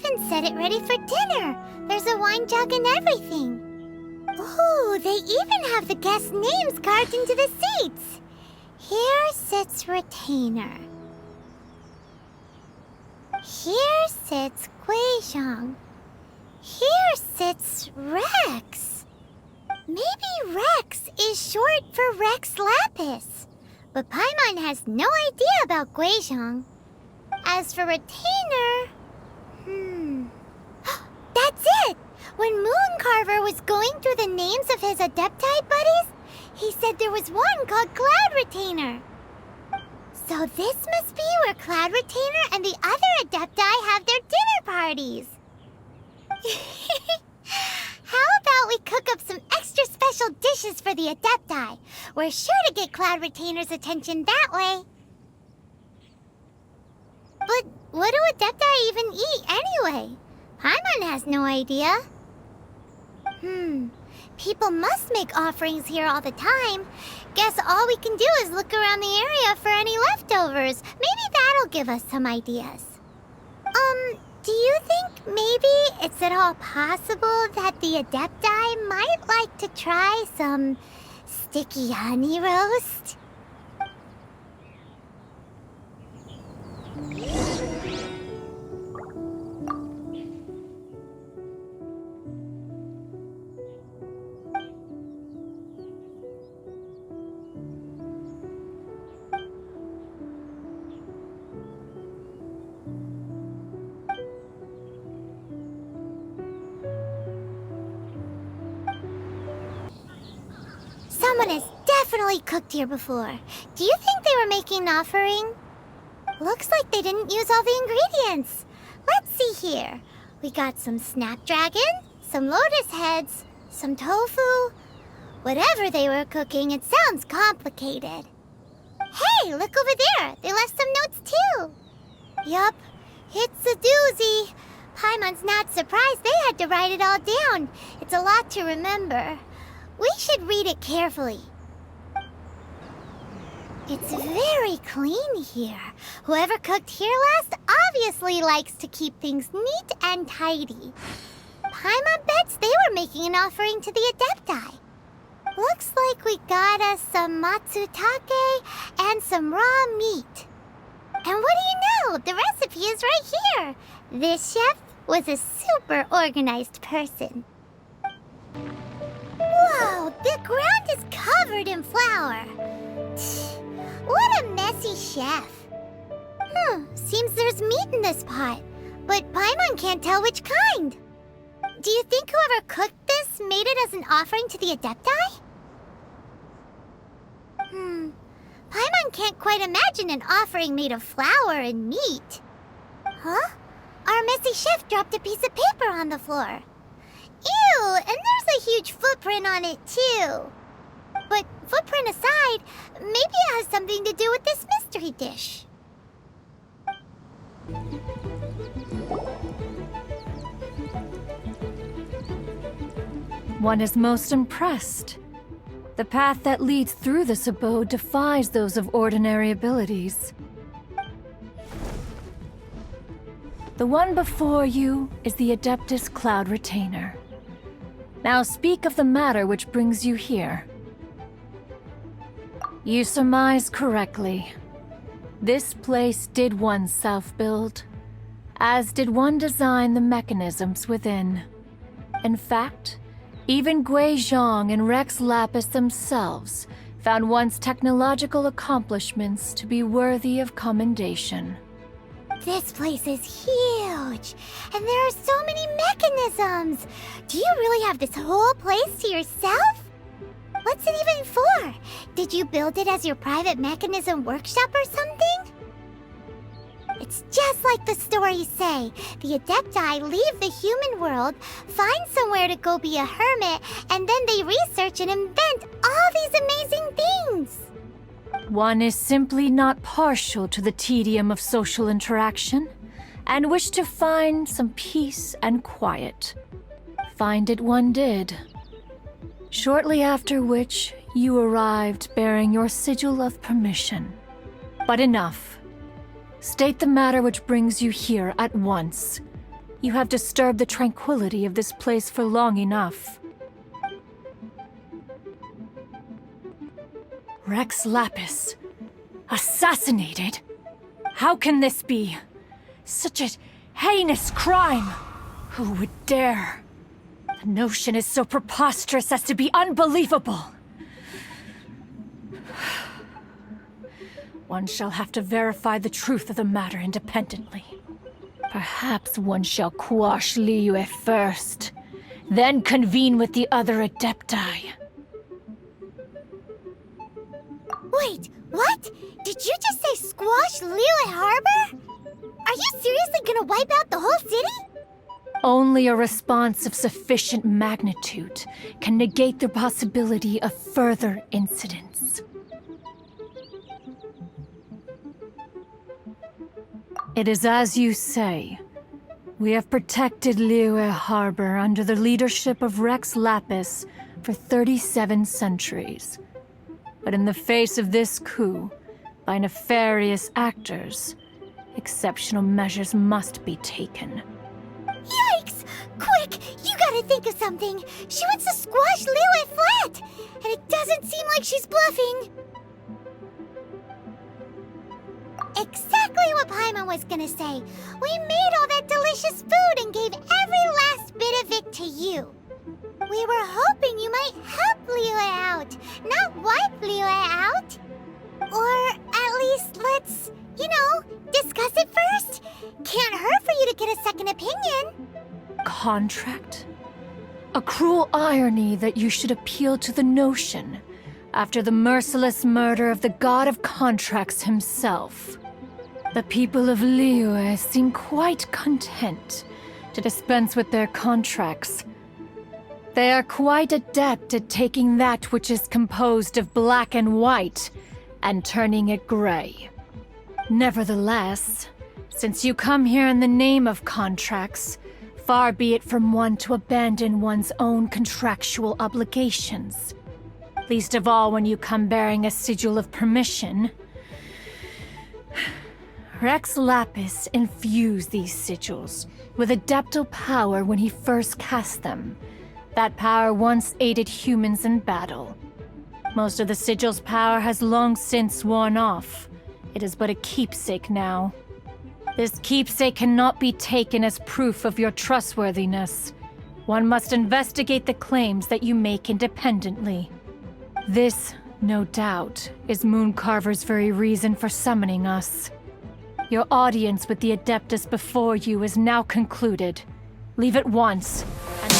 even set it ready for dinner. There's a wine jug and everything. Ooh, they even have the guests' names carved into the seats. Here sits Retainer. Here sits Guizhong. Here sits Rex. Maybe Rex is short for Rex Lapis. But Paimon has no idea about Guizhong. As for Retainer... That's it! When Mooncarver was going through the names of his Adepti buddies, he said there was one called Cloud Retainer. So this must be where Cloud Retainer and the other Adepti have their dinner parties. How about we cook up some extra special dishes for the Adepti? We're sure to get Cloud Retainer's attention that way. But what do Adepti even eat anyway? Paimon has no idea. People must make offerings here all the time. Guess all we can do is look around the area for any leftovers. Maybe that'll give us some ideas. Do you think maybe it's at all possible that the Adepti might like to try some sticky honey roast? Someone has definitely cooked here before. Do you think they were making an offering? Looks like they didn't use all the ingredients. Let's see here. We got some snapdragon, some lotus heads, some tofu. Whatever they were cooking, it sounds complicated. Hey, look over there. They left some notes too. Yup, it's a doozy. Paimon's not surprised they had to write it all down. It's a lot to remember. We should read it carefully. It's very clean here. Whoever cooked here last obviously likes to keep things neat and tidy. Paimon bets they were making an offering to the Adepti. Looks like we got us some matsutake and some raw meat. And what do you know? The recipe is right here. This chef was a super organized person. Whoa, the ground is covered in flour. What a messy chef. Seems there's meat in this pot, but Paimon can't tell which kind. Do you think whoever cooked this made it as an offering to the Adepti? Paimon can't quite imagine an offering made of flour and meat. Huh? Our messy chef dropped a piece of paper on the floor. Ew, and there's a huge footprint on it too. But footprint aside, maybe it has something to do with this mystery dish. One is most impressed. The path that leads through this abode defies those of ordinary abilities. The one before you is the Adeptus Cloud Retainer. Now speak of the matter which brings you here. You surmise correctly. This place did one self-build, as did one design the mechanisms within. In fact, even Guizhong and Rex Lapis themselves found one's technological accomplishments to be worthy of commendation. This place is huge, and there are so many mechanisms. Do you really have this whole place to yourself? What's it even for? Did you build it as your private mechanism workshop or something? It's just like the stories say. The Adepti leave the human world, find somewhere to go be a hermit, and then they research and invent all these amazing things. One is simply not partial to the tedium of social interaction, and wished to find some peace and quiet. Find it one did. Shortly after which, you arrived bearing your sigil of permission. But enough. State the matter which brings you here at once. You have disturbed the tranquility of this place for long enough. Rex Lapis. Assassinated? How can this be? Such a heinous crime! Who would dare? The notion is so preposterous as to be unbelievable. One shall have to verify the truth of the matter independently. Perhaps one shall quash Liyue first, then convene with the other Adepti. Wait, what? Did you just say squash Liyue Harbor? Are you seriously gonna wipe out the whole city? Only a response of sufficient magnitude can negate the possibility of further incidents. It is as you say. We have protected Liyue Harbor under the leadership of Rex Lapis for 37 centuries. But in the face of this coup, by nefarious actors, exceptional measures must be taken. Yikes! Quick, you gotta think of something. She wants to squash Liyue flat, and it doesn't seem like she's bluffing. Exactly what Paimon was gonna say. We made all that delicious food and gave every last bit of it to you. We were hoping you might help Liyue out, not wipe Liyue out. Or at least let's, discuss it first. Can't hurt for you to get a second opinion. Contract? A cruel irony that you should appeal to the notion after the merciless murder of the god of contracts himself. The people of Liyue seem quite content to dispense with their contracts. They are quite adept at taking that which is composed of black and white and turning it gray. Nevertheless, since you come here in the name of contracts, far be it from one to abandon one's own contractual obligations. Least of all when you come bearing a sigil of permission. Rex Lapis infused these sigils with adeptal power when he first cast them. That power once aided humans in battle. Most of the sigil's power has long since worn off. It is but a keepsake now. This keepsake cannot be taken as proof of your trustworthiness. One must investigate the claims that you make independently. This, no doubt, is Mooncarver's very reason for summoning us. Your audience with the Adeptus before you is now concluded. Leave at once, and